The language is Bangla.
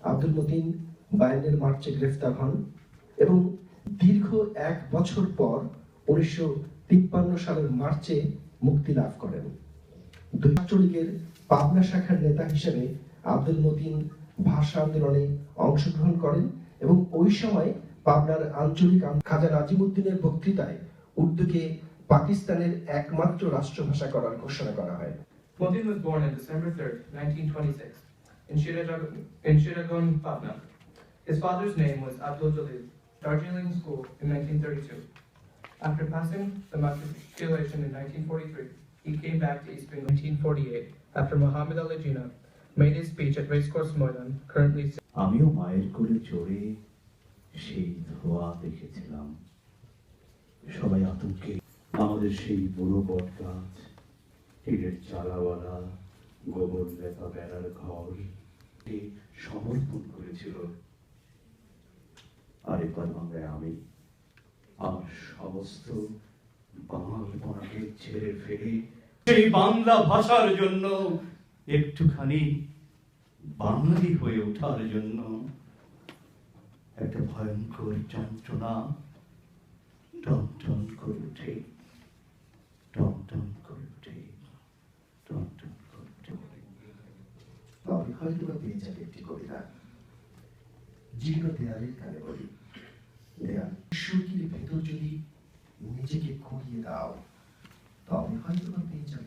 আব্দুল মতিন 52 মার্চে গ্রেফতার হন এবং দীর্ঘ 1 বছর পর 1953 সালের মার্চে মুক্তি লাভ করেন। ছাত্রলীগের পাবনা শাখার নেতা হিসেবে আব্দুল মতিন ভাষা আন্দোলনে অংশগ্রহণ করেন এবং ওই সময় পাবনার আঞ্চলিক খাজা নাজিমুদ্দিনের বক্তৃতায় উর্দুকে পাকিস্তানের একমাত্র রাষ্ট্রভাষা করার ঘোষণা করা হয়। Motin was born on December 3rd, 1926, in Shiragun, Patna. His father's name was Abdul Jalil, Darjeeling School in 1932. After passing the matriculation in 1943, he came back to East Bengal in 1948 after Muhammad Ali Jinnah made his speech at Racecourse Moylan, currently. আমিও মায়ের কোলে চড়ে সেই ধোয়া দেখেছিলাম। সবাই আতঙ্কে আমাদের সেই বুড়ো বট গাছ, ইটের চালাওয়ালা, গোবর লেপা বেড়ার ঘর সমর্পণ করেছিল। আর এবার বাংলায় আমি আমার সমস্ত বাঙালপনাকে ছেড়ে ফেলে সেই বাংলা ভাষার জন্য একটুখানি বাঙালি হয়ে ওঠার জন্য একটা ভয়ঙ্কর যন্ত্রণা টন টন করে উঠে, টন টন করে উঠে, টন টন করে উঠে। তবে হয়তো বা পেয়ে যাবে একটি কবিতা, জীর্ণ দেয়ালের কানে বলি, দেয়াল সুরকির ভেতর যদি নিজেকে খুঁড়িয়ে দাও, তবে হয়তো বা পেয়ে যাবে।